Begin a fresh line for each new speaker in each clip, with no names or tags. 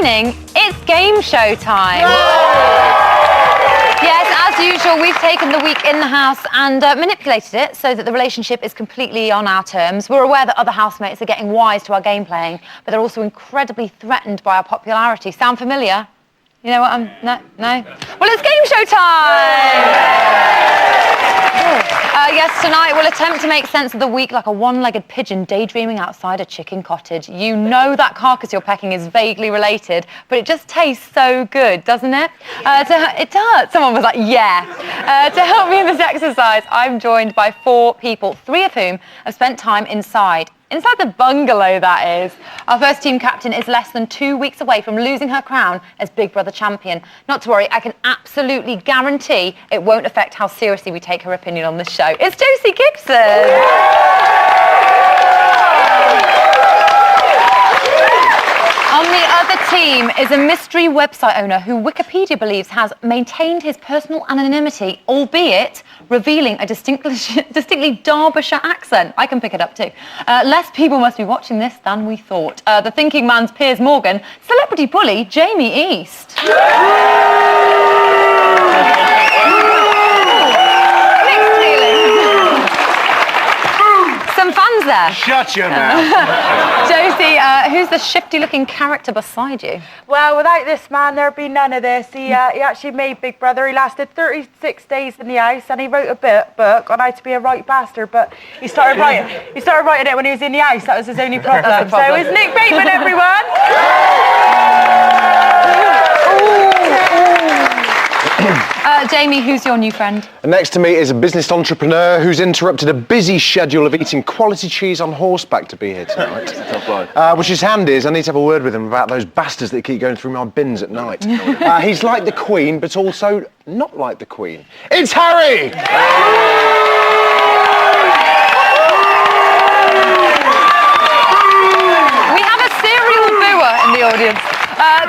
meaning it's game show time. Yes, as usual, we've taken the week in the house and manipulated it so that the relationship is completely on our terms. We're aware that other housemates are getting wise to our game playing, but they're also incredibly threatened by our popularity. Sound familiar? You know what No? Well, it's game show time! Yes, tonight we'll attempt to make sense of the week like a one-legged pigeon daydreaming outside a chicken cottage. You know that carcass you're pecking is vaguely related, but it just tastes so good, doesn't it? It does. Someone was like, yeah. To help me in this exercise, I'm joined by 4 people, 3 of whom have spent time inside the bungalow, that is. Our first team captain is less than 2 weeks away from losing her crown as Big Brother champion. Not to worry, I can absolutely guarantee it won't affect how seriously we take her opinion on this show. It's Josie Gibson. On the other team is a mystery website owner who Wikipedia believes has maintained his personal anonymity, albeit revealing a distinctly Derbyshire accent. I can pick it up too. Less people must be watching this than we thought. The thinking man's Piers Morgan, celebrity bully Jamie East. Mixed feelings. Some fans there.
Shut your mouth.
Josie, who's the shifty-looking character beside you?
Well, without this man, there'd be none of this. He actually made Big Brother. He lasted 36 days in the house, and he wrote a book on how to be a right bastard. But he started writing it when he was in the house. That was his only problem. So it's Nick Bateman, everyone.
Jamie, who's your new friend?
Next to me is a business entrepreneur who's interrupted a busy schedule of eating quality cheese on horseback to be here tonight. Which is handy, as I need to have a word with him about those bastards that keep going through my bins at night. He's like the Queen, but also not like the Queen. It's Harry!
We have a serial booer in the audience.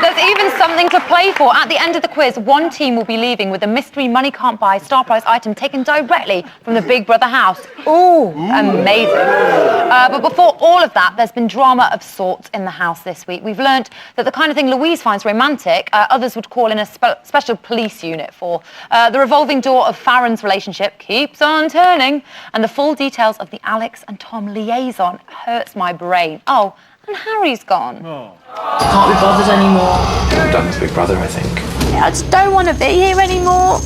There's even something to play for. At the end of the quiz, one team will be leaving with a mystery money can't buy star prize item taken directly from the Big Brother house. Ooh, amazing. But before all of that, there's been drama of sorts in the house this week. We've learnt that the kind of thing Louise finds romantic, others would call in a special police unit for. The revolving door of Farron's relationship keeps on turning, and the full details of the Alex and Tom liaison hurts my brain. Oh, and Harry's gone.
I can't be bothered anymore.
I'm done with Big Brother, I think.
I just don't want to be here anymore.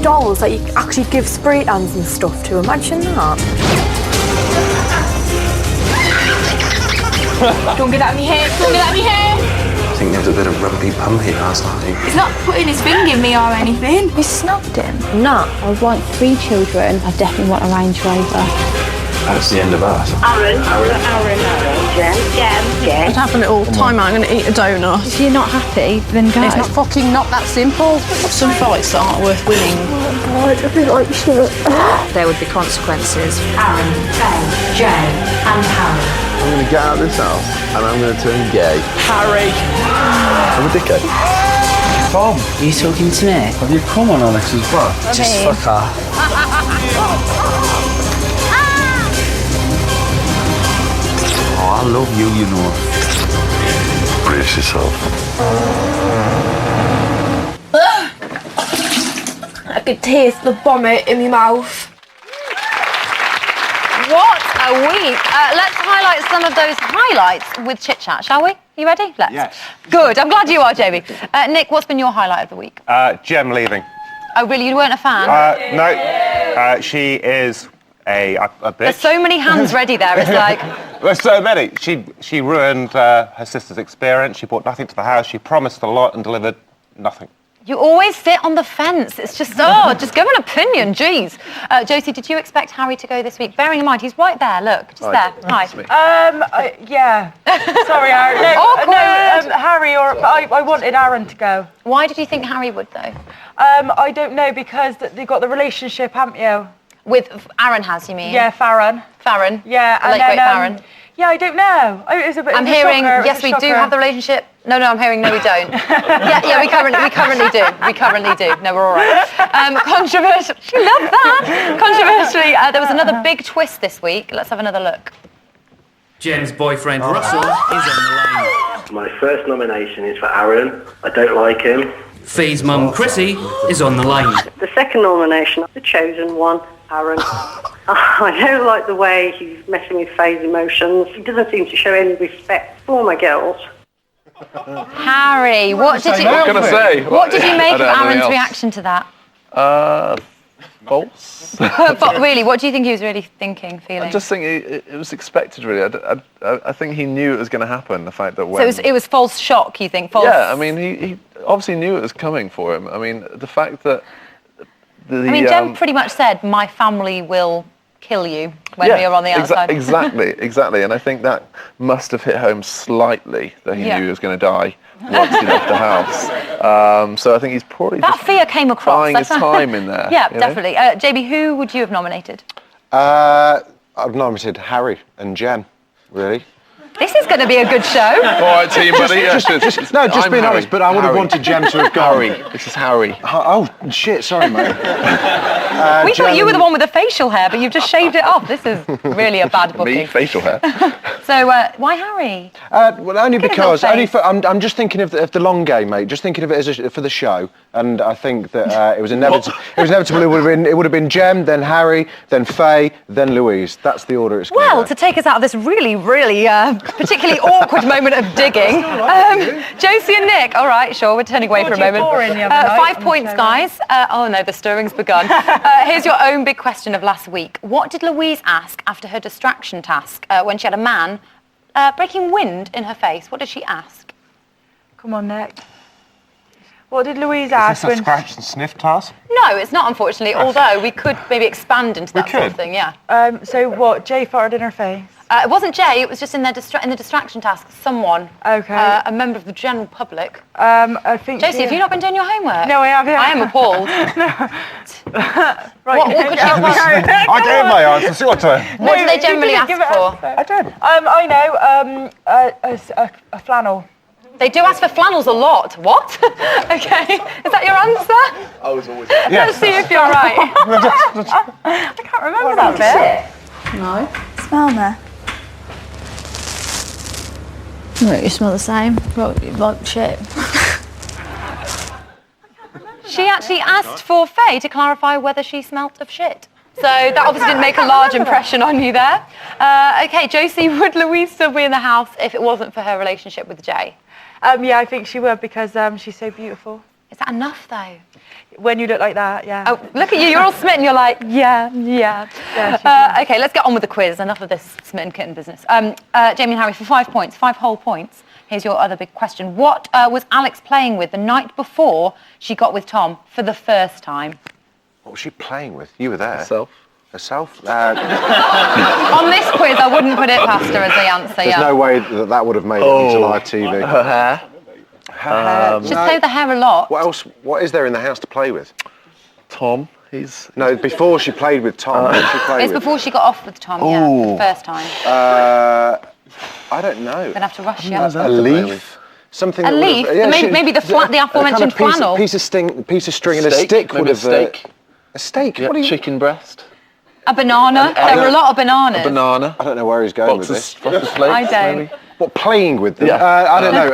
Dolls that you actually give spray tans and stuff to. Imagine that.
Don't get that in my hair. Don't get that in my hair.
I think there was a bit of rumpy pumpy last night.
He's not putting his finger in me or anything.
You snubbed him.
No, I want 3 children. I definitely want a Range Rover.
That's the end of us.
Aaron. Jem.
I'd have a little time out, I'm going to eat a donut.
If you're not happy, then go.
It's not fucking not that simple. Some fights aren't worth winning.
Oh, God, I feel like shit.
There would be consequences.
Aaron, Ben, Jem, and Harry.
I'm going to get out of this house and I'm going to turn gay.
Harry.
I'm a dickhead.
Tom, are you talking to me?
Have you come on Alex's butt?
Just fuck her.
Oh, I love you, you know. Brace yourself.
I could taste the vomit in my mouth.
What a week. Let's highlight some of those highlights with chit chat, shall we? You ready? Let's.
Yes.
Good. I'm glad you are, Jamie. Nick, what's been your highlight of the week?
Jem leaving.
Oh, really? You weren't a fan?
No. She is a bitch.
There's so many hands ready there. It's like...
There's so many. She ruined her sister's experience. She brought nothing to the house. She promised a lot and delivered nothing.
You always sit on the fence. It's just, just give an opinion, jeez. Josie, did you expect Harry to go this week? Bearing in mind, he's right there, look, just there. Hi.
Yeah. Sorry, Aaron. No, Harry, I wanted Aaron to go.
Why did you think Harry would, though?
I don't know, because they've got the relationship, haven't you?
With Aaron has, you mean?
Yeah, Farron.
Farron?
Yeah.
The late great Farron?
Yeah, I don't know.
I'm hearing, yes, we do have the relationship. No, I'm hearing, no, we don't. yeah, we currently do. No, we're all right. Controversially, she loved that. Controversially, there was another big twist this week. Let's have another look.
Jen's boyfriend Russell is on the line.
My first nomination is for Aaron. I don't like him.
Faye's mum Chrissy is on the line.
The second nomination, the chosen one, Aaron. I don't like the way he's messing with Faye's emotions. He doesn't seem to show any respect for my girls.
Harry, what did you make of Aaron's reaction to that?
False.
But really, what do you think he was really thinking, feeling?
I just think it was expected, really. I think he knew it was going to happen. The fact that when
so it was false shock, you think? False...
Yeah, I mean, he obviously knew it was coming for him. I mean, the fact that
Jen pretty much said, "My family will kill you" when we were on the outside.
Exactly. And I think that must have hit home slightly that he knew he was going to die once he left the house. So I think he's probably
that fear came across.
Buying his time in there.
Yeah, definitely. JB, who would you have nominated?
I've nominated Harry and Jen. Really.
This is going to be a good show.
All right, team, buddy.
Just being honest, but I would have wanted Jem to have gone.
Harry. This is Harry.
Oh, shit, sorry, mate.
We thought you were the one with the facial hair, but you've just shaved it off. This is really a bad booking.
Me, facial hair.
So, why Harry?
Well, only because, I'm just thinking of the long game, mate. Just thinking of it as for the show. And I think that it was inevitable. It would have been Jem, then Harry, then Faye, then Louise. That's the order it's going to go.
To take us out of this really, particularly awkward moment of digging. Josie and Nick, all right, sure, we're turning away for a moment. 5 points, guys. Oh no, the stirring's begun. Here's your own big question of last week. What did Louise ask after her distraction task when she had a man breaking wind in her face? What did she ask?
Come on, Nick. What did Louise ask?
Is this a scratch and sniff task?
No, it's not, unfortunately, although we could maybe expand into that sort of thing, yeah.
So what, Jay farted in her face?
It wasn't Jay, it was just in the distraction task, someone.
Okay.
A member of the general public.
I think...
Josie, have you not been doing your homework?
No, I haven't.
I am appalled.
Right,
what could she
I gave my answer, see what time.
What do they generally ask for?
I don't.
I know, a flannel.
They do ask for flannels a lot. What? Okay. Is that your answer?
I was always...
Let's see if you're right.
I can't remember that bit.
No.
Smell there.
Look, you smell the same. Like shit.
She actually asked for Faye to clarify whether she smelt of shit. So that obviously didn't make a large impression on you there. Okay, Josie, would Louise still be in the house if it wasn't for her relationship with Jay?
Yeah, I think she would because she's so beautiful.
Is that enough, though?
When you look like that, yeah.
Oh, look at you, you're all smitten. You're like, yeah. Okay, let's get on with the quiz. Enough of this smitten kitten business. Jamie and Harry, for 5 points, 5 whole points. Here's your other big question. What was Alex playing with the night before she got with Tom for the first time?
What was she playing with? You were there.
Herself?
On this quiz, I wouldn't put it past her as the answer.
There's no way that would have made it into live TV.
Her hair.
She's played with the hair a lot.
What else? What is there in the house to play with?
Tom.
No, before she played with Tom.
It's before she got off with Tom, for the first time.
I don't know.
Gonna have to rush you.
A leaf? Something.
A leaf? Maybe the aforementioned flannel.
Piece of string and a stick would have... A steak?
Yeah, chicken breast.
A banana. There were a lot of bananas.
A banana.
I don't know where he's going with this.
Flakes,
I don't.
maybe?
What, playing with them?
Yeah.
I don't know.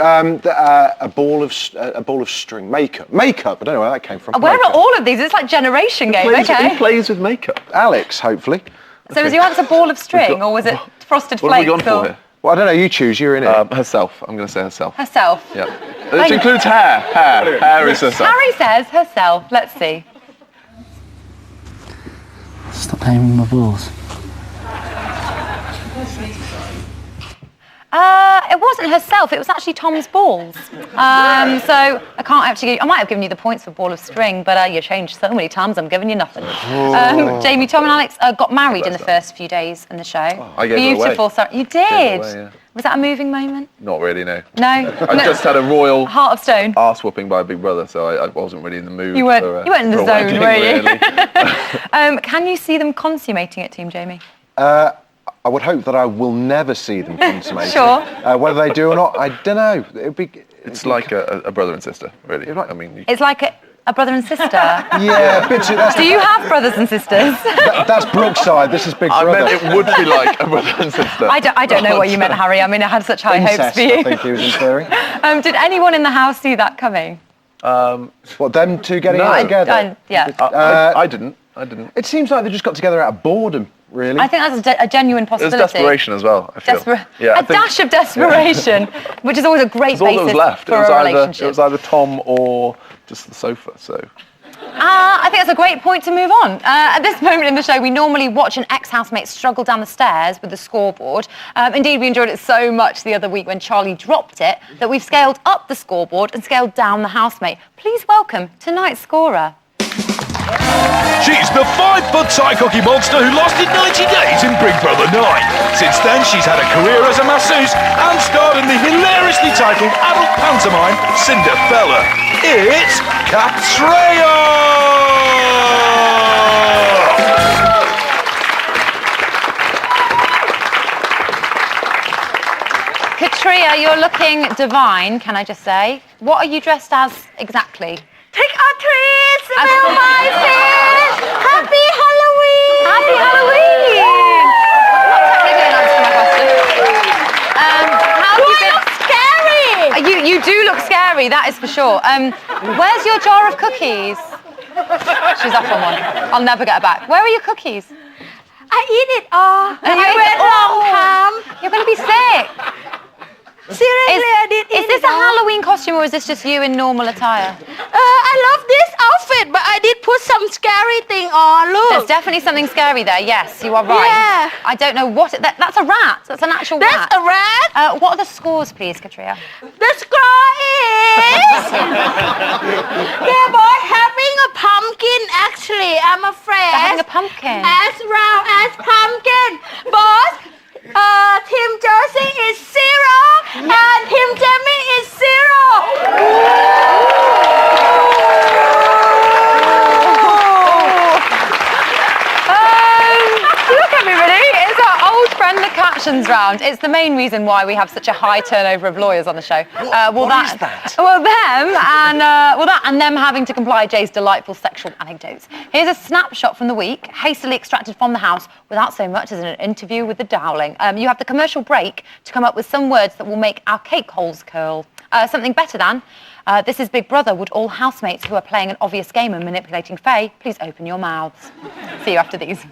A ball of string. Makeup. I don't know where that came from.
Where are all of these? It's like generation game,
Who plays with makeup?
Alex, hopefully.
So was your answer ball of string, or was it frosted flakes?
What have we gone for here?
Well, I don't know. You choose. You're in it.
Herself. I'm going to say herself.
Herself.
Yeah. Which includes hair. Hair is herself.
Harry says herself. Let's see.
Stop playing with my balls.
It wasn't herself. It was actually Tom's balls. So I can't actually. I might have given you the points for ball of string, but you changed so many times. I'm giving you nothing. Jamie, Tom, and Alex got married in the first few days in the show.
I gave
Beautiful.
it away.
You did.
Away, yeah.
Was that a moving moment?
Not really, no.
No.
I just had a royal
heart of stone
arse whooping by Big Brother, so I wasn't really in the mood.
You weren't in the zone, were you?
Really.
Can you see them consummating it, Team Jamie?
I would hope that I will never see them consummate.
Sure.
Whether they do or not, I don't know.
It's like a brother and sister, really.
Like,
I mean,
it's like A brother and sister?
Yeah, a bit too...
Do you have brothers and sisters?
That's Brooke's side, this is Big Brother.
I meant it would be like a brother and sister.
I don't know what you meant, Harry. I mean, I had such high hopes for you.
I think he was inferring.
Did anyone in the house see that coming?
What, them two getting out together?
Yeah.
I didn't.
It seems like they just got together out of boredom, really.
I think that's a genuine possibility.
There's desperation as well, I feel.
Dash of desperation, which is always a great basis
all that was left.
for a relationship.
It was either Tom or just the sofa, so...
I think that's a great point to move on. At this moment in the show, we normally watch an ex-housemate struggle down the stairs with the scoreboard. Indeed, we enjoyed it so much the other week when Charlie dropped it that we've scaled up the scoreboard and scaled down the housemate. Please welcome tonight's scorer.
She's the 5-foot Thai cookie monster who lasted 90 days in Big Brother 9. Since then, she's had a career as a masseuse and starred in the hilariously titled adult pantomime Cinderfella. It's Katreya!
Katreya, you're looking divine, can I just say? What are you dressed as exactly?
Trick or treat, smell my feet. Happy Halloween!
Happy Halloween! Not technically an answer to my question. How have you been?
Look scary!
You do look scary, that is for sure. Where's your jar of cookies? She's off on one. I'll never get her back. Where are your cookies?
I eat it all. I wait long time.
You're going to be sick.
Seriously, I did eat it.
Is this a Halloween costume or is this just you in normal attire?
I love this outfit, but I did put some scary thing on. Look.
There's definitely something scary there. Yes, you are right.
Yeah.
I don't know what... That's a rat. That's an actual rat.
That's a rat?
What are the scores, please, Katreya?
The score is... They're both having a pumpkin, actually. I'm afraid.
They're having a pumpkin?
As round as pumpkin. Both... Team Josie is 0 and Team Jamie is 0.
Look, everybody, it's our old friend the captions round. It's the main reason why we have such a high turnover of lawyers on the show.
What is that?
Well, that and them having to comply Jay's delightful sexual anecdotes. Here's a snapshot from the week, hastily extracted from the house without so much as an interview with the Dowling. You have the commercial break to come up with some words that will make our cake holes curl. Something better than, this is Big Brother. Would all housemates who are playing an obvious game and manipulating Faye please open your mouths? See you after these.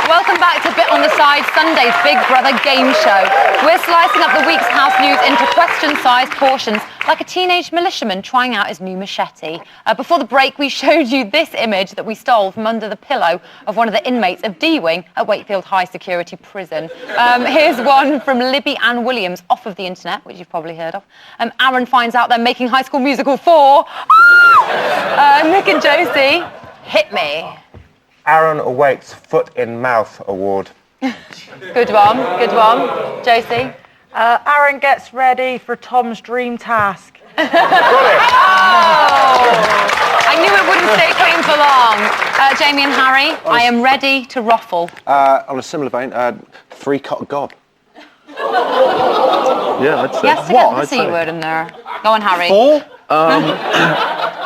Welcome back to Bit on the Side, Sunday's Big Brother game show. We're slicing up the week's house news into question-sized portions, like a teenage militiaman trying out his new machete. Before the break, we showed you this image that we stole from under the pillow of one of the inmates of D-Wing at Wakefield High Security Prison. Here's one from Libby Ann Williams off of the internet, which you've probably heard of. Aaron finds out they're making High School Musical 4. Nick and Josie, hit me.
Aaron awakes Foot in Mouth Award.
Good one. Josie?
Aaron gets ready for Tom's dream task.
I knew it wouldn't stay clean for long. Jamie and Harry, I am ready to ruffle.
On a similar vein, three-cock gob.
Yeah, I'd say.
Yes, to get the C word in there. Go on, Harry.
4?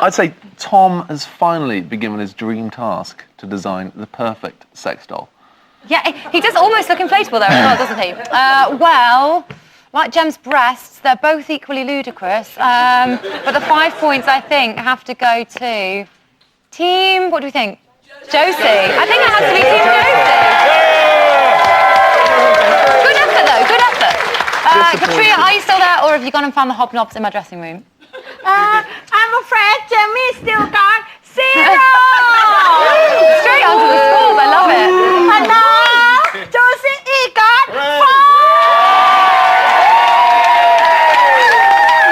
I'd say Tom has finally been given his dream task to design the perfect sex doll.
Yeah, he does almost look inflatable there as well, doesn't he? Well, like Jem's breasts, they're both equally ludicrous. But the 5 points, I think, have to go to Team... What do we think? Josie. I think it has to be Team Josie. Good effort, though. Good effort. Katreya, are you still there, or have you gone and found the hobnobs in my dressing room?
I'm afraid Jamie still got 0.
Straight onto the scores. I love it.
And now Josie got 4.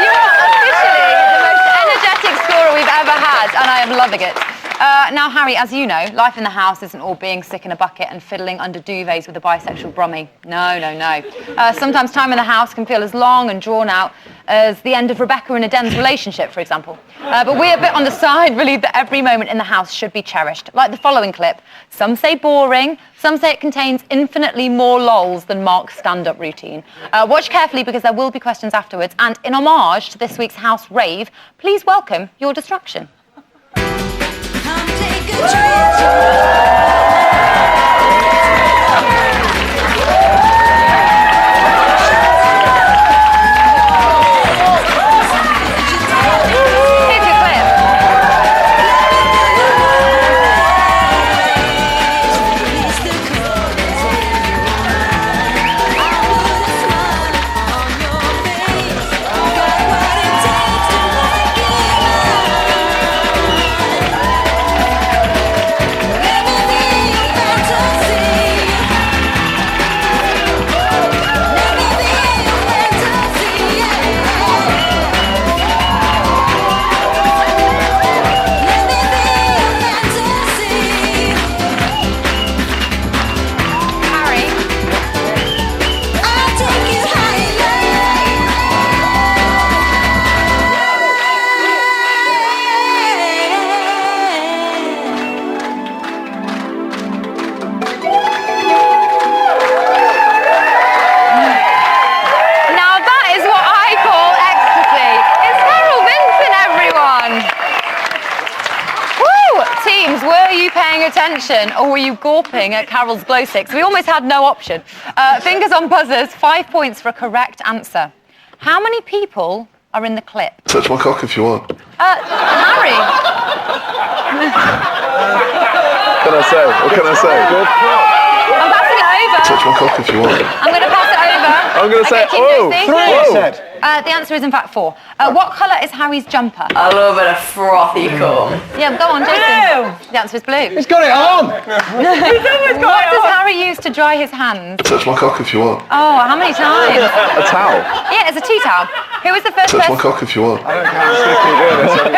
You are officially the most energetic scorer we've ever had, and I am loving it. Now, Now, Harry, as you know, life in the house isn't all being sick in a bucket and fiddling under duvets with a bisexual Brummy. No, no, no. Sometimes time in the house can feel as long and drawn out as the end of Rebecca and Aden's relationship, for example. But we're a bit on the side, believe that every moment in the house should be cherished. Like the following clip. Some say boring, some say it contains infinitely more lols than Mark's stand-up routine. Watch carefully because there will be questions afterwards. And in homage to this week's house rave, please welcome your distraction. Attention, or were you gawping at Carol's glow sticks? We almost had no option. Fingers on buzzers, 5 points for a correct answer. How many people are in the clip?
Touch my cock if you want.
Harry.
Can I say? What can I say?
I'm passing it over.
Touch my cock if you want.
I'm going to pass it over.
I'm going to say, oh,
3. The answer is in fact 4. What colour is Harry's jumper?
A little bit of frothy cum.
Yeah, go on, Jason. The answer is blue.
He's got it on!
What does Harry use to dry his hands?
Touch my cock if you want.
Oh, how many times?
A towel.
Yeah, it's a tea towel. Who was the first
Touch
person?
my cock if you want.
Who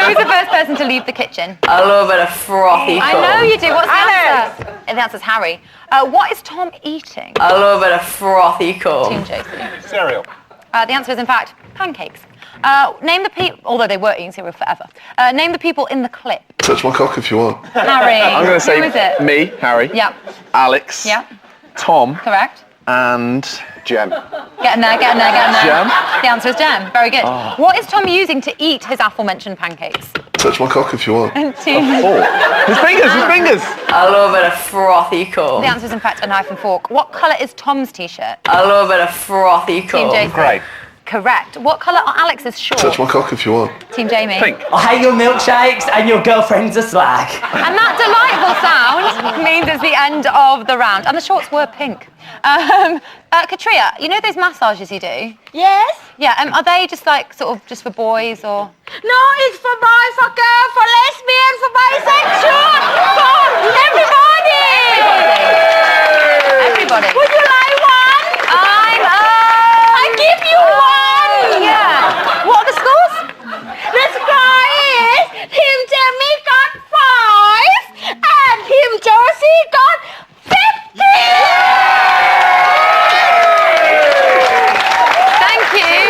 was the first person to leave the kitchen?
A little bit of frothy cum.
I know you do. What's the answer? The answer's Harry. What is Tom eating?
A little bit of frothy cum.
Team Jason.
Cereal.
The answer is in fact pancakes. Name the people, although they were eating cereal forever. Name the people in the clip.
Touch my cock if you want.
Harry.
I'm going to say
Who is it?
me, Harry.
Yep.
Alex.
Yep.
Tom.
Correct.
And
Jem.
Getting there.
Jem?
The answer is Jem. Very good.
Oh.
What is Tom using to eat his aforementioned pancakes?
Touch my cock if you want.
Team.
His fingers.
A little bit of frothy cum.
The answer is in fact a knife and fork. What colour is Tom's t-shirt?
A little bit of frothy cum.
Team Jason.
Great.
Correct. What colour are Alex's shorts?
Touch my cock if you want.
Team Jamie.
Pink.
I hate your milkshakes and your girlfriend's a slag.
And that delightful sound means it's the end of the round. And the shorts were pink. Katria, you know those massages you do?
Yes.
Yeah, are they just like sort of just for boys or?
No, it's for boys, for girls, for lesbian, for bisexual, for everybody.
Everybody.
Would you like one? I give you one.
Yeah. What are the scores?
The score is Team Jamie got 5 and Team Josie got 50.
Thank you.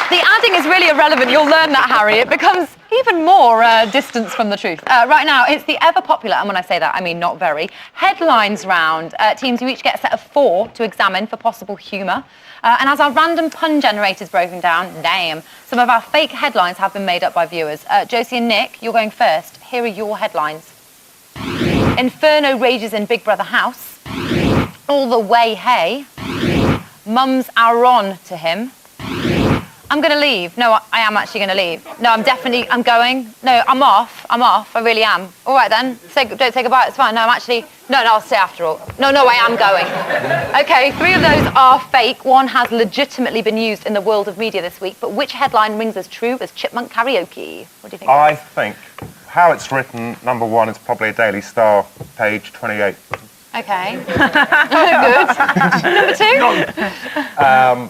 The adding is really irrelevant. You'll learn that, Harry. It becomes even more distance from the truth. Right now, it's the ever popular, and when I say that, I mean not very, headlines round. Teams, you each get a set of 4 to examine for possible humour. And as our random pun generator's broken down, damn, some of our fake headlines have been made up by viewers. Josie and Nick, you're going first. Here are your headlines. Inferno rages in Big Brother house. All the way, hey. Mum's Aaron to him. I'm going to leave. No, I am actually going to leave. No, I'm going. No, I'm off. I really am. All right then. Don't say goodbye. It's fine. No, no, I'll stay after all. No, I am going. Okay, 3 of those are fake. 1 has legitimately been used in the world of media this week. But which headline rings as true as Chipmunk Karaoke? What do you think?
I think how it's written, number 1 is probably a Daily Star, page 28.
Okay. Good. Number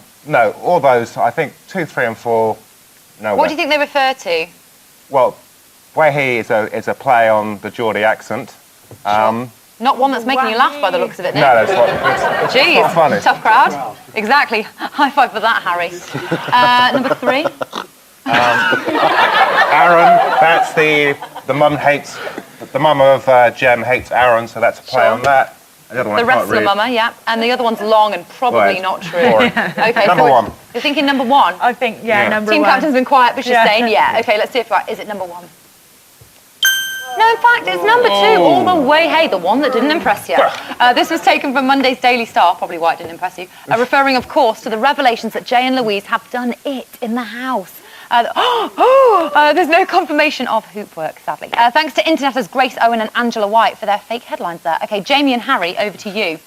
2?
No, all those, I think 2, 3 and 4, no.
What do you think they refer to?
Well, where he is a play on the Geordie accent.
Not one that's making you laugh by the looks of it, Nick.
No, that's what.
Jeez,
not funny.
tough crowd. Exactly. High five for that, Harry. Number 3.
Aaron, that's the mum hates. The mum of Jem hates Aaron, so that's a play on that.
The wrestler mama, yeah. And the other one's long and probably not true. Okay,
number 1.
You're thinking number 1?
I think, number 1.
Team captain's been quiet, but she's saying yeah. Okay, let's see if right. Is it number 1? No, in fact, it's number 2, all the way, hey, the one that didn't impress you. This was taken from Monday's Daily Star, probably why it didn't impress you, referring, of course, to the revelations that Jay and Louise have done it in the house. There's no confirmation of hoop work, sadly. Thanks to interneters Grace Owen and Angela White for their fake headlines there. Okay, Jamie and Harry, over to you.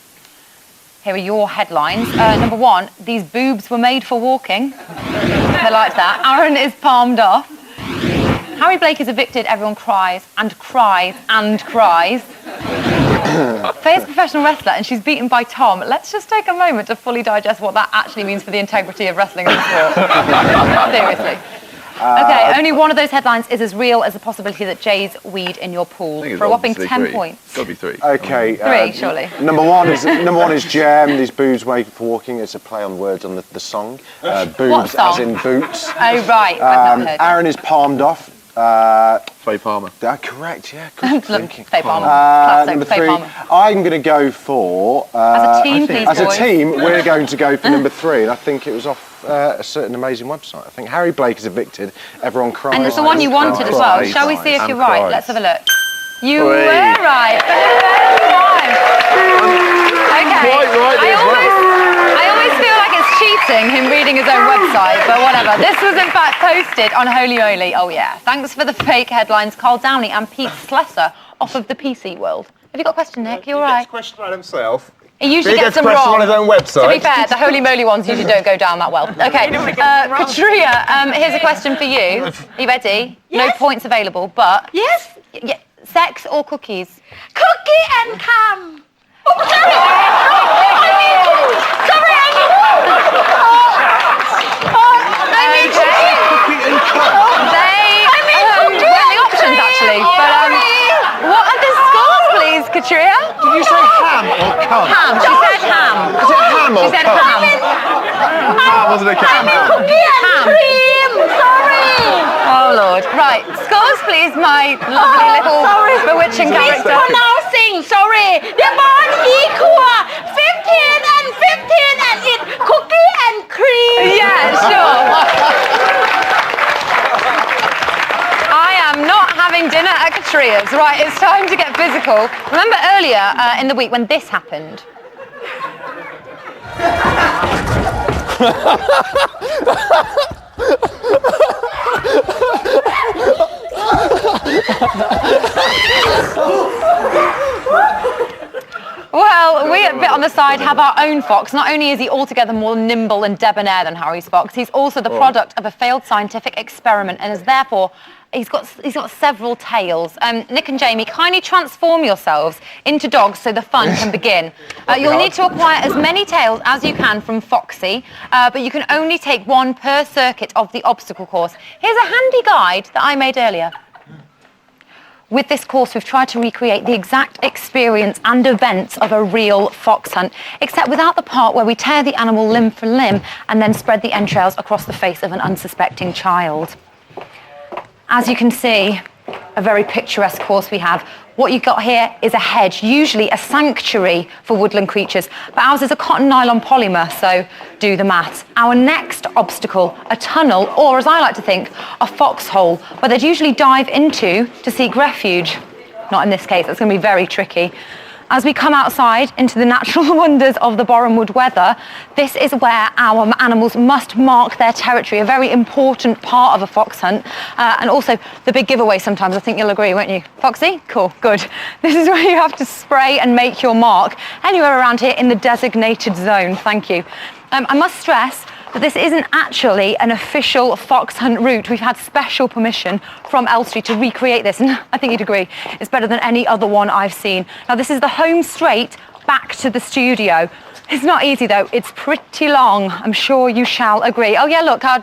Here are your headlines. Number 1, these boobs were made for walking. They liked that. Aaron is palmed off. Harry Blake is evicted, everyone cries and cries and cries. Faye's a professional wrestler and she's beaten by Tom. Let's just take a moment to fully digest what that actually means for the integrity of wrestling and sport. Seriously. Okay, only one of those headlines is as real as the possibility that Jay's weed in your pool for a whopping 10 points.
It's got to be 3.
Okay.
3, surely.
Number one is Jem. These boobs wait for walking. It's a play on words on the song. Boobs
what song?
As in boots.
Oh, right. I've not heard
Aaron is palmed off.
Faye Palmer.
Correct, yeah. Good thinking.
Faye Palmer. Classic.
Number
Faye
3,
Palmer.
I'm going to go for...
as a team, please,
As
boys.
a team, we're going to go for number 3, and I think it was off a certain amazing website. I think Harry Blake is evicted, everyone cries.
And it's the one you wanted as well. Shall we see if you're right? Let's have a look. You were right. For the first time. Okay.
Quite right.
I always feel like it's cheating, him reading his own website, but whatever. This was in fact posted on Holy Moly. Oh yeah. Thanks for the fake headlines, Carl Downey and Pete Slesser off of the PC World. Have you got a question, Nick? You all right?
Question on himself.
He usually gets them wrong.
On his own website.
To be fair, the Holy Moly ones usually don't go down that well. Okay, Katria, here's a question for you. Are you ready? Yes. No points available, but...
Yes?
Yeah, sex or cookies?
Cookie and cum. Oh, sorry. I mean
Cookie and cum.
They were the options, actually. But what are the scores, please, Katria?
Did you say ham or cum?
Ham. She said ham.
Is it ham or
She said
cum?
ham.
That wasn't a cat.
cookie and cream. Sorry.
Oh, Lord. Right. Scores, please, my lovely little bewitching character.
Mispronouncing. Sorry. They're born equal. 15 and 15 and it's cookie and cream.
Yeah, sure. I am not having dinner at Katria's. Right, it's time to get physical. Remember earlier in the week when this happened? Well, we at Bit on the Side have our own fox. Not only is he altogether more nimble and debonair than Harry's fox, he's also the product of a failed scientific experiment and is therefore, he's got several tails. Nick and Jamie, kindly transform yourselves into dogs so the fun can begin. You'll need to acquire as many tails as you can from Foxy, but you can only take one per circuit of the obstacle course. Here's a handy guide that I made earlier. With this course, we've tried to recreate the exact experience and events of a real fox hunt, except without the part where we tear the animal limb for limb and then spread the entrails across the face of an unsuspecting child. As you can see, a very picturesque course we have. What you've got here is a hedge, usually a sanctuary for woodland creatures, but ours is a cotton nylon polymer, so do the maths. Our next obstacle, a tunnel, or as I like to think, a foxhole, where they'd usually dive into to seek refuge. Not in this case, it's going to be very tricky. As we come outside into the natural wonders of the Borehamwood weather, this is where our animals must mark their territory, a very important part of a fox hunt, and also the big giveaway sometimes. I think you'll agree, won't you? Foxy? Cool, good. This is where you have to spray and make your mark, anywhere around here in the designated zone. Thank you. I must stress that this isn't actually an official fox hunt route. We've had special permission from Elstree to recreate this, and I think you'd agree, it's better than any other one I've seen. Now, this is the home straight back to the studio. It's not easy though, it's pretty long. I'm sure you shall agree. Oh yeah, look, our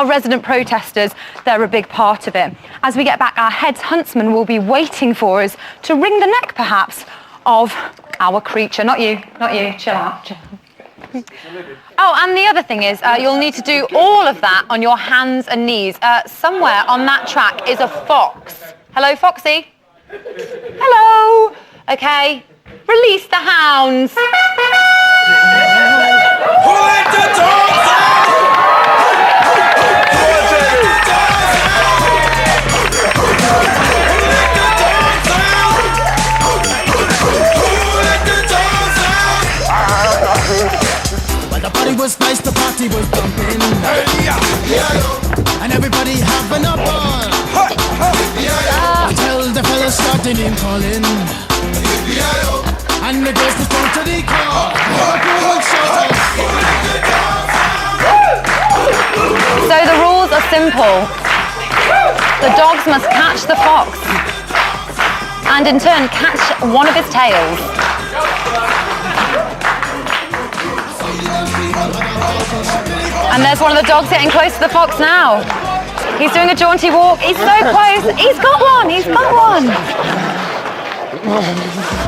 resident protesters, they're a big part of it. As we get back, our head huntsman will be waiting for us to wring the neck perhaps of our creature. Not you, chill out. Oh, and the other thing is, you'll need to do all of that on your hands and knees. Somewhere on that track is a fox. Hello, Foxy? Hello? Okay, release the hounds.
Well, the party was nice, the party was pumping. And everybody having a ball. Until the fellas started in calling. And the girls respond to the call.
So the rules are simple. The dogs must catch the fox and in turn catch one of his tails. And there's one of the dogs getting close to the fox now. He's doing a jaunty walk. He's so close. He's got one. He's got one.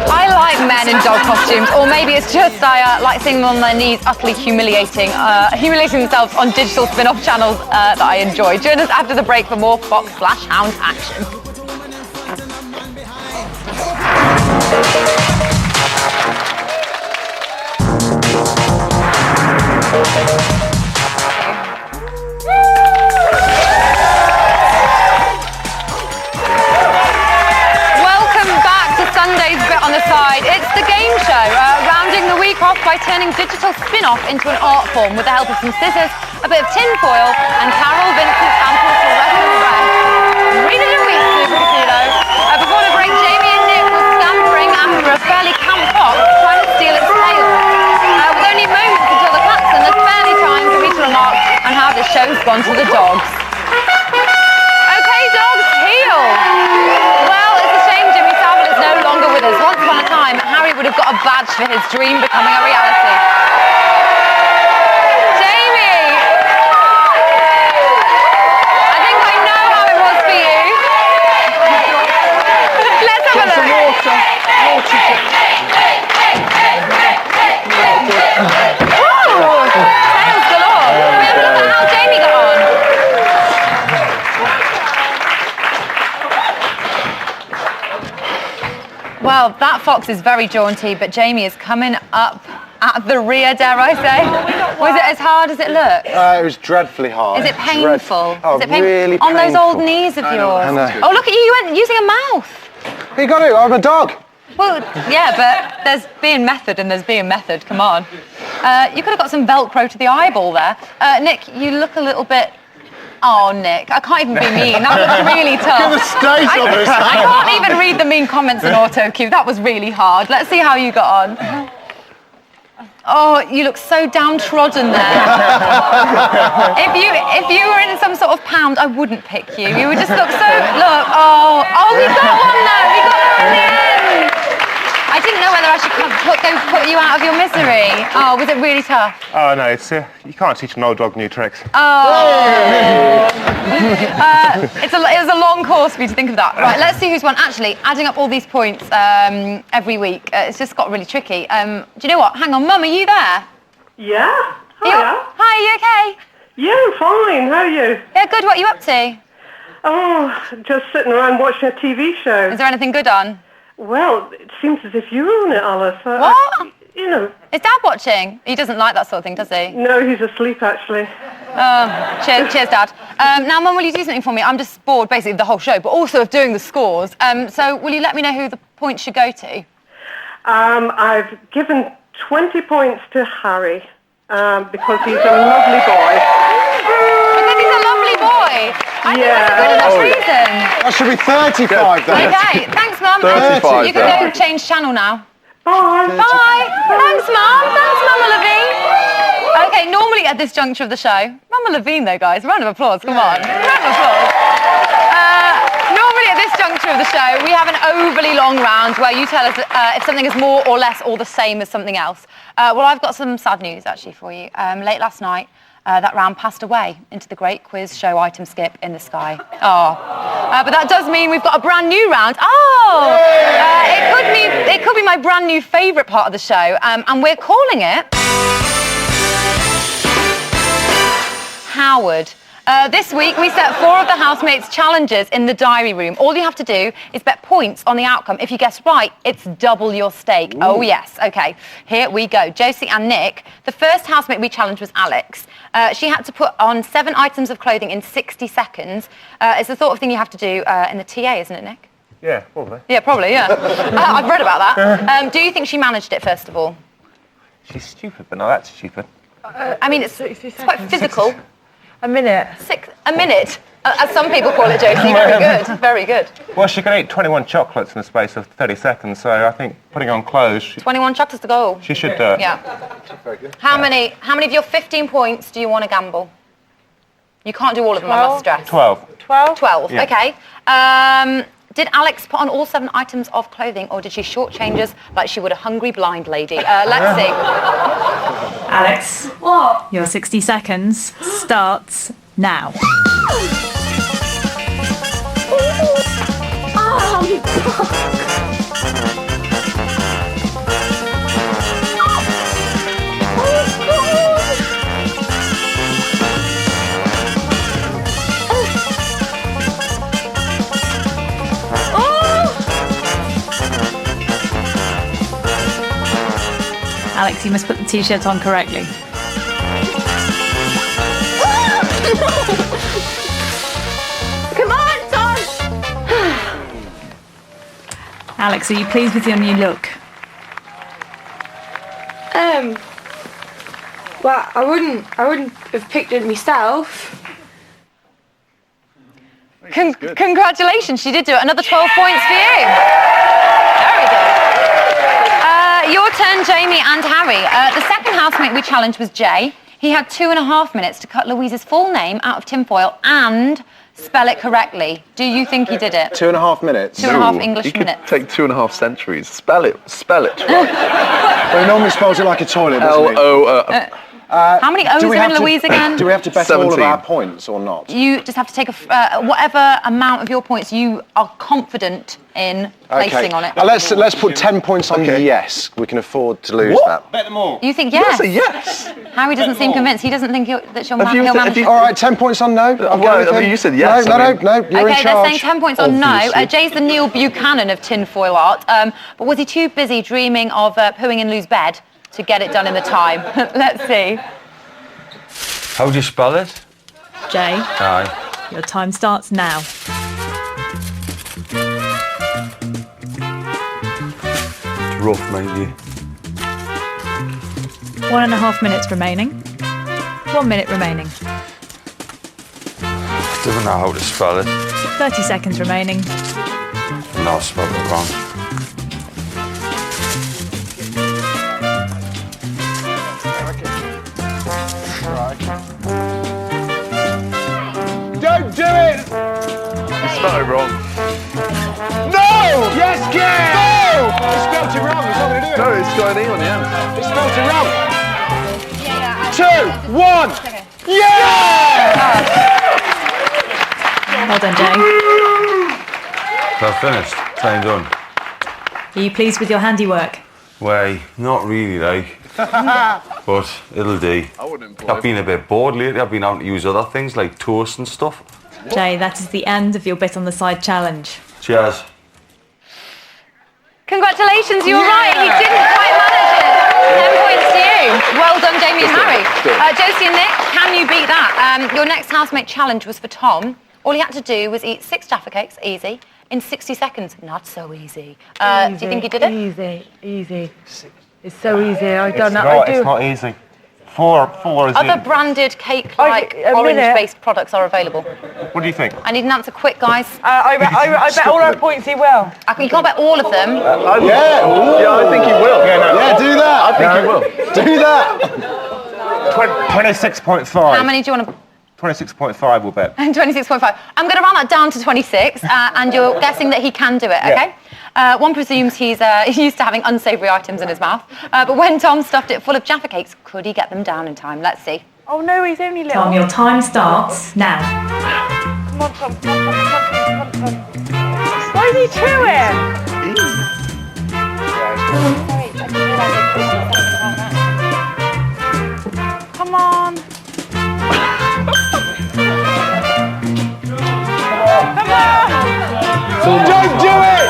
I like men in dog costumes, or maybe it's just I like seeing them on their knees, utterly humiliating themselves on digital spin-off channels that I enjoy. Join us after the break for more Fox/Hound action. Sunday's bit on the side. It's the game show, rounding the week off by turning digital spin-off into an art form with the help of some scissors, a bit of tin foil, and Carol Vincent's sample fluorescent red. Read it in weeks, super though. Before the break, Jamie and Nick were scampering after a fairly camp fox trying to steal its tail. With only moments until the klaxon, there's barely time for me to remark on how this show's gone to the dogs. Okay, dogs, heel. Well, it's a shame Jimmy Savile is no longer with us. Once upon a time, Harry would have got a badge for his dream becoming a reality. Jamie! I think I know how it was for you. Let's have a look. Some water. Oh, tails galore. Can we have a look at how Jamie got on? Well, that fox is very jaunty, but Jamie is coming up at the rear, dare I say. Was it as hard as it looked?
It was dreadfully hard.
Is it painful?
Oh,
is it painful?
really
on
painful.
Those old knees of yours.
I know.
Oh, look at you, you went using a mouth.
You got it, I'm a dog.
Well, yeah, but there's being method and there's being method, come on. You could have got some Velcro to the eyeball there. Nick, you look a little bit... Oh, Nick, I can't even be mean. That was really tough.
Look at the state of this.
I can't even read the mean comments in auto cue. That was really hard. Let's see how you got on. Oh, you look so downtrodden there. If you were in some sort of pound, I wouldn't pick you. You would just look so... Look, oh, we got one there. We got one in the end. I didn't know whether I should put you out of your misery. Oh, was it really tough?
Oh, no, it's you can't teach an old dog new tricks.
Oh. It was a long course for you to think of that. Right, let's see who's won. Actually, adding up all these points every week, it's just got really tricky. Do you know what? Hang on, Mum, are you there?
Yeah. Hiya.
Hi, are you okay?
Yeah, fine. How are you?
Yeah, good. What are you up to?
Oh, just sitting around watching a TV show.
Is there anything good on?
Well, it seems as if you were on it, Alice.
What?
You know.
Is Dad watching? He doesn't like that sort of thing, does he?
No, he's asleep, actually.
Oh, cheers, Dad. Now, Mum, will you do something for me? I'm just bored, basically, of the whole show, but also of doing the scores. So will you let me know who the points should go to?
I've given 20 points to Harry because he's a lovely boy.
Because he's a lovely boy? I think that's a good enough reason.
That should be 35 then.
Okay, thanks, Mum.
35,
you can go change channel now.
Bye.
Bye. Thanks, Mum. Thanks, Mama Levine. Okay, normally at this juncture of the show, Mama Levine though, guys, round of applause, come on. Round of applause. Normally at this juncture structure of the show. We have an overly long round where you tell us if something is more or less or the same as something else. Well, I've got some sad news, actually, for you. Late last night, that round passed away into the great quiz show item skip in the sky. But that does mean we've got a brand new round. It could be my brand new favourite part of the show, and we're calling it Howard. This week, we set 4 of the housemates' challenges in the diary room. All you have to do is bet points on the outcome. If you guess right, it's double your stake. Ooh. Oh, yes. OK, here we go. Josie and Nick. The first housemate we challenged was Alex. She had to put on 7 items of clothing in 60 seconds. It's the sort of thing you have to do in the TA, isn't it, Nick?
Yeah, probably.
Yeah, probably, yeah. I've read about that. Do you think she managed it, first of all?
She's stupid, but not that stupid.
I mean, it's quite physical.
A minute.
A minute, as some people call it, Josie. Very good, very good.
Well, she can eat 21 chocolates in the space of 30 seconds, so I think putting on clothes...
21 chocolates to go.
She should do it.
Yeah.
Very good.
How many of your 15 points do you want to gamble? You can't do all of them, 12? I must stress.
12.
12? 12,
yeah.
OK. Did Alex put on all 7 items of clothing, or did she shortchange us like she would a hungry blind lady? Let's see.
Alex.
What?
Your 60 seconds starts now. Alex, you must put the t-shirt on correctly.
Come on, Tom!
Alex, are you pleased with your new look?
Well, I wouldn't have picked it myself.
Congratulations, she did do it. Another 12 points for you. Very good. Your turn, Jamie and Harry. The second housemate we challenged was Jay. He had 2.5 minutes to cut Louise's full name out of tinfoil and spell it correctly. Do you think he did it?
2.5 minutes?
2.5 English minutes.
Take 2.5 centuries. Spell it right.
Well, he normally spells it like a toilet, doesn't he?
L-O...
How many O's are in Louise again?
Do we have to bet
17.
all of our points or not?
You just have to take whatever amount of your points you are confident in placing on it.
Let's put 10 points on yes. We can afford to lose that.
Bet them all.
You think yes?
Yes.
Harry doesn't seem convinced. He doesn't think that he'll manage it.
All right, 10 points on no.
You said yes.
No, you're in
Okay,
charge.
they're saying 10 points on no. Jay's the Neil Buchanan of tinfoil art. But was he too busy dreaming of pooing in Lou's bed to get it done in the time? Let's see.
How do you spell it?
Jay.
Aye.
Your time starts now.
It's rough, maybe.
1.5 minutes remaining. 1 minute remaining.
Don't know how to spell it.
30 seconds remaining.
No, I spelled it wrong.
Don't do it!
You spelled it wrong.
No! Yes, Gary! No! He spelled it wrong. He's not going to do it.
No, it's got an E on the end.
He spelled it wrong. 2, 1. Yeah!
Well done, Jay.
So finished. Time done.
Are you pleased with your handiwork?
Way, not really, like. But it'll do. I've been a bit bored lately. I've been out to use other things like toast and stuff.
Jay, that is the end of your bit on the side challenge.
Cheers.
Congratulations, you were right. He didn't quite manage it. 10 points to you. Well done, Jamie and Harry. Josie and Nick, can you beat that? Your next housemate challenge was for Tom. All he had to do was eat 6 Jaffa cakes, easy, in 60 seconds. Not so easy. Do you think he did it?
Easy. It's so easy. I don't know.
It's not easy. Four is
Other branded cake-like orange-based products are available.
What do you think?
I need an answer quick, guys.
I bet all our points he will.
You can't bet all of them.
Yeah, I think he will.
Yeah, do that.
I think he will.
Do that.
26.5.
How many do you want to
26.5 we'll bet.
And 26.5. I'm going to round that down to 26, and you're guessing that he can do it, okay? One presumes he's used to having unsavoury items in his mouth. But when Tom stuffed it full of Jaffa cakes, could he get them down in time? Let's see.
Oh no, he's only little.
Tom, your time starts now.
Come on, Tom. Why is he chewing? Come on. Come on.
Don't do it!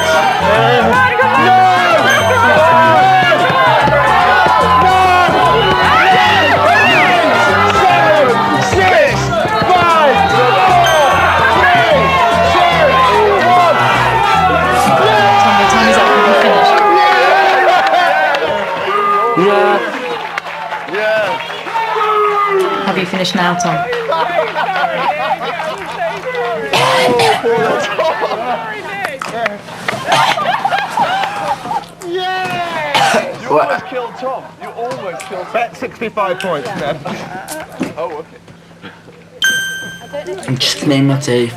Have you finished now, Tom?
You almost killed Tom. You almost killed Tom.
Bet 65 points, then.
Oh, okay.
I'm just cleaning my teeth.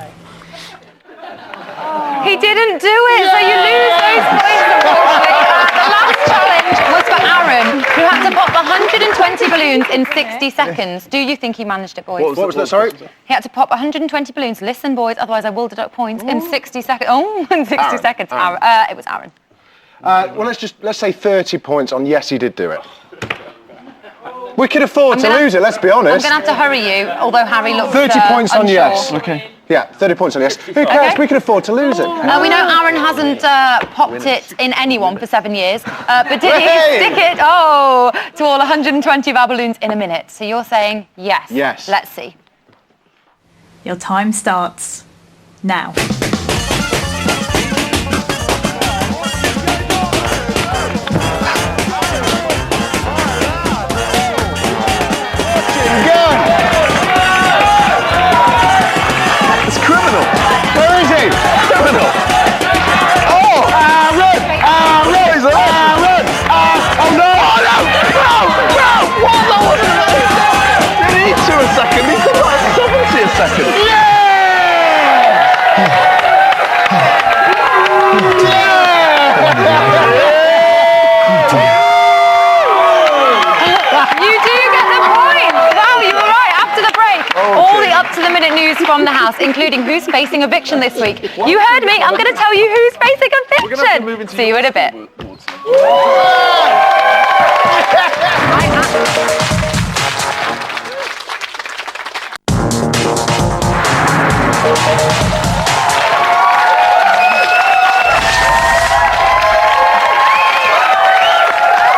He didn't do it, so you lose those points, unfortunately. The last challenge was for Aaron, who had to pop 120 balloons in 60 seconds. Do you think he managed it, boys?
What was that, sorry?
He had to pop 120 balloons. Listen, boys, otherwise I will deduct points in 60 seconds. Oh, in 60 seconds. It was Aaron.
Well, let's say 30 points on yes, he did do it. We could afford to lose it, let's be honest.
I'm going to have to hurry you, although Harry looks
30 points on
unsure.
yes.
Okay.
Yeah, 30 points on yes. Who cares?
Okay.
We can afford to lose it.
We know Aaron hasn't popped it in anyone for 7 years, but did he stick it, to all 120 of our balloons in a minute? So you're saying yes.
Yes.
Let's see.
Your time starts now.
It's criminal. Where is he? Criminal. Oh, Aaron! Oh no! What?
Did he eat to a second? He took like 70 a second.
You do get the point. Wow, you were right. After the break, all the up-to-the-minute news from the house, including who's facing eviction this week. You heard me. I'm going to tell you who's facing eviction. See you in a bit.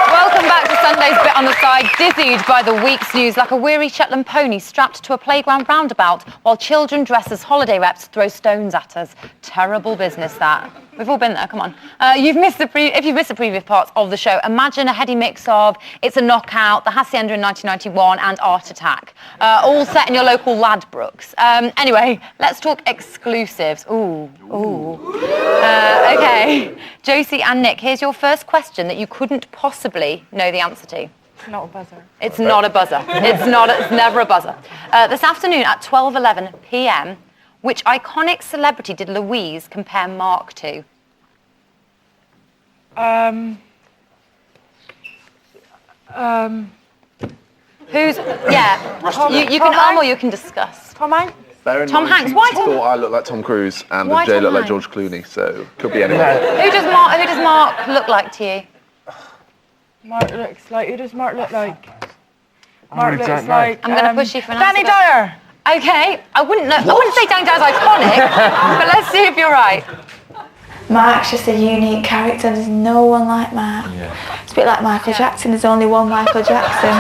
Welcome back to Sunday's Bit on the Side, dizzied by the week's news like a weary Shetland pony strapped to a playground roundabout while children dressed as holiday reps throw stones at us. Terrible business, that. We've all been there, come on. If you've missed the previous parts of the show, imagine a heady mix of It's a Knockout, The Hacienda in 1991 and Art Attack, all set in your local Ladbrokes. Anyway, let's talk exclusives. Okay, Josie and Nick, here's your first question that you couldn't possibly know the answer to.
It's not a buzzer.
It's not a buzzer. It's never a buzzer. This afternoon at 12:11 p.m, which iconic celebrity did Louise compare Mark to? Who's, you can arm or you can discuss.
Tom Hanks?
Tom Hanks. Why
Tom? Thought I looked like Tom Cruise and
Why
Jay
Tom
looked like
Hanks?
George Clooney, so could be anyone.
Who does Mark look like to you?
Mark looks like, who does Mark look like?
I
Mark
really
looks
don't know.
like...
I'm going to push you for an
Danny
answer.
Dyer!
Okay, I wouldn't say Danny Dyer's iconic, but let's see if you're right.
Mark's just a unique character. There's no one like Mark. It's a bit like Michael Jackson. There's only one Michael Jackson.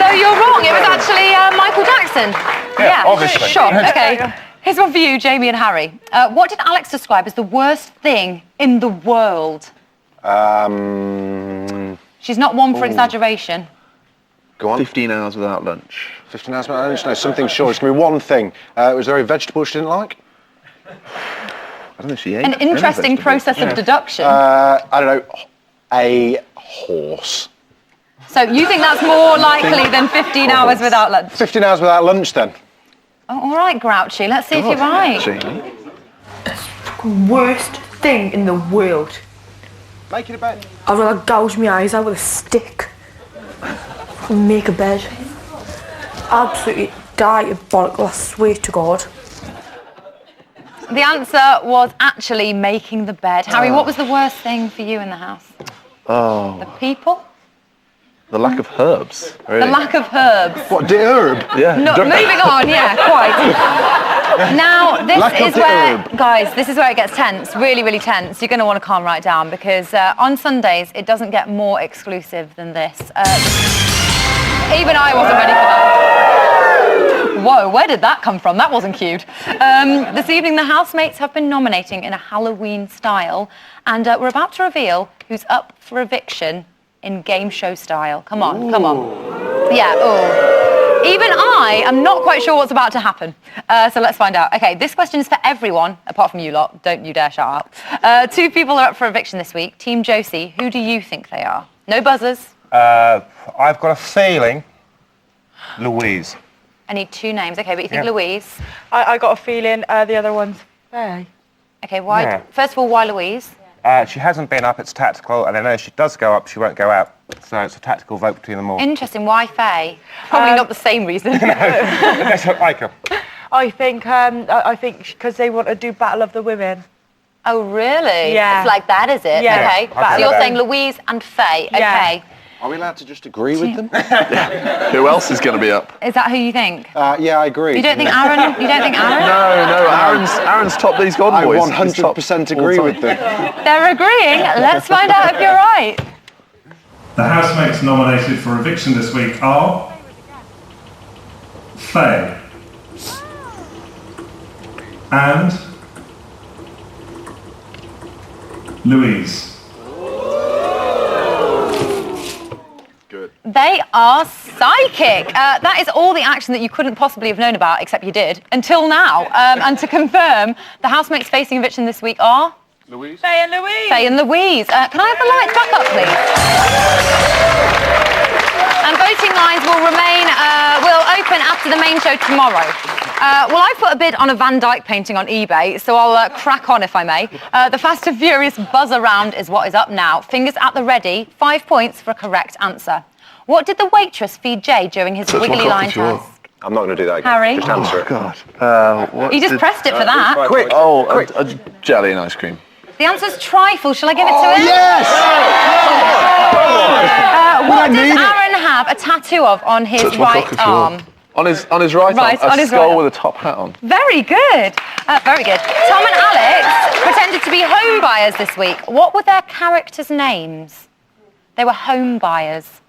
So you're wrong. It was actually Michael Jackson.
Yeah, obviously.
Sure. Okay. Here's one for you, Jamie and Harry. What did Alex describe as the worst thing in the world? She's not one for exaggeration.
Go on.
15 hours without lunch.
15 hours without lunch? No, something short. It's going to be one thing. Was there a vegetable she didn't like?
I don't know if she ate
An interesting process of deduction.
I don't know. A horse.
So you think that's more likely than 15 hours without lunch?
15 hours without lunch, then.
Oh, all right, Grouchy. Let's see if you're right.
Worst thing in the world.
Make it a bed.
I'd rather gouge my eyes out with a stick and make a bed. Absolutely diabolical, I swear to God.
The answer was actually making the bed. Harry, what was the worst thing for you in the house?
Oh.
The people?
The lack of herbs. Really.
The lack of herbs.
What, the herb?
Yeah.
No, moving on, yeah, quite. Now, this is where it gets tense, really, really tense. You're going to want to calm right down because on Sundays, it doesn't get more exclusive than this. Even I wasn't ready for that. Whoa, where did that come from? That wasn't cute. This evening, the housemates have been nominating in a Halloween style, and we're about to reveal who's up for eviction in game show style. Come on, come on. Yeah, oh. Even I am not quite sure what's about to happen. So let's find out. Okay, this question is for everyone, apart from you lot. Don't you dare shout out. 2 people are up for eviction this week. Team Josie, who do you think they are? No buzzers.
I've got a feeling Louise.
I need 2 names. Okay, but you think Louise?
I got a feeling the other one's Faye.
Okay, why?
Yeah.
First of all, why Louise?
She hasn't been up, it's tactical, and I know if she does go up, she won't go out. So it's a tactical vote between them all.
Interesting. Why Faye? Probably not the same reason.
No, I don't like her.
I think because they want to do Battle of the Women.
Oh, really?
Yeah.
It's like that, is it?
Yeah.
Okay.
Yeah,
So you're saying Louise and Faye.
Yeah.
Okay.
Are we allowed to just agree with them?
Who else is going to be up?
Is that who you think?
Yeah, I agree.
You don't think Aaron? You don't think Aaron?
No, Aaron's top these Golden
I
Boys.
100% agree with them.
They're agreeing. Let's find out if you're right.
The housemates nominated for eviction this week are Faye and Louise.
They are psychic. That is all the action that you couldn't possibly have known about, except you did, until now. And to confirm, the housemates facing eviction this week are?
Louise?
Faye and Louise.
Faye and Louise. Can I have the lights back up, please? And voting lines will open after the main show tomorrow. Well, I put a bid on a Van Dyke painting on eBay, so I'll crack on if I may. The Fast and Furious buzzer round is what is up now. Fingers at the ready, 5 points for a correct answer. What did the waitress feed Jay during his wiggly line task?
I'm not going to do that again.
Harry?
Just answer it.
God. What
He just pressed it for that.
Quick.
Oh, a jelly and ice cream.
The answer's trifle. Shall I give it to him?
Yes!
What does Aaron have a tattoo of on his right arm?
On his right arm, a skull with a top hat on.
Very good. Very good. Tom and Alex pretended to be home buyers this week. What were their characters' names? They were home buyers.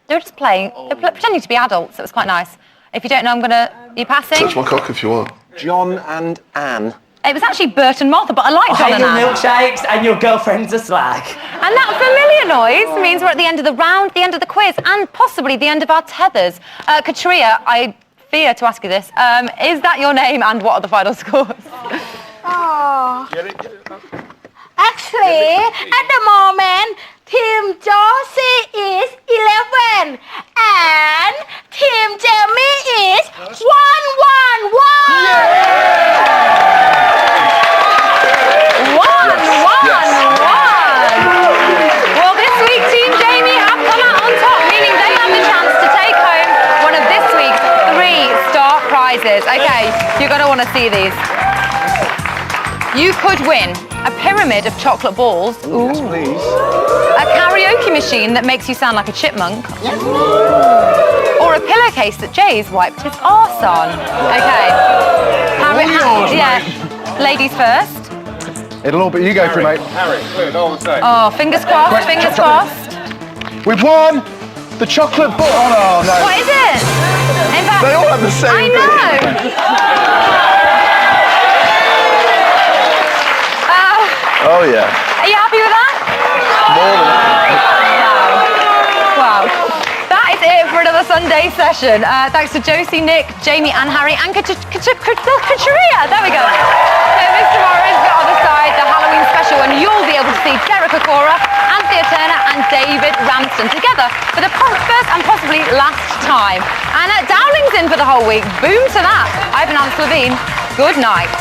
They were just playing. They were pretending to be adults. It was quite nice. If you don't know, are you passing?
Touch my cock if you want.
John and Anne.
It was actually Bert and Martha, but I like John and
your
Anne.
milkshakes and your girlfriend's a slag.
And that familiar noise means we're at the end of the round, the end of the quiz, and possibly the end of our tethers. Katria, I fear to ask you this. Is that your name, and what are the final scores?
Oh. Actually, at the moment, Team Josie is 11 and Team Jamie is 1-1-1. Well, this week Team Jamie have come out on top, meaning they have the chance to take home one of this week's 3-star prizes. Okay, you're going to want to see these. You could win a pyramid of chocolate balls. Ooh.
Yes, please.
A karaoke machine that makes you sound like a chipmunk. Yes. Or a pillowcase that Jay's wiped his arse on. Okay. Ladies first.
It'll all be you go for it, mate.
Harry, good, all the same.
Oh, fingers crossed, fingers crossed.
We've won the chocolate ball. Oh, no.
What is it? In fact,
They all have the same
I know.
Oh, yeah.
Are you happy with that?
More than
Wow. That is it for another Sunday session. Thanks to Josie, Nick, Jamie and Harry and Katria. There we go. So this tomorrow is the other side, the Halloween
Halloween special when you'll be able to see Derek Okora, Anthea Turner and David Ramsden together for the first and possibly last time. And Dowling's in for the whole week. Boom to that. I've been Anne Levine. Good night.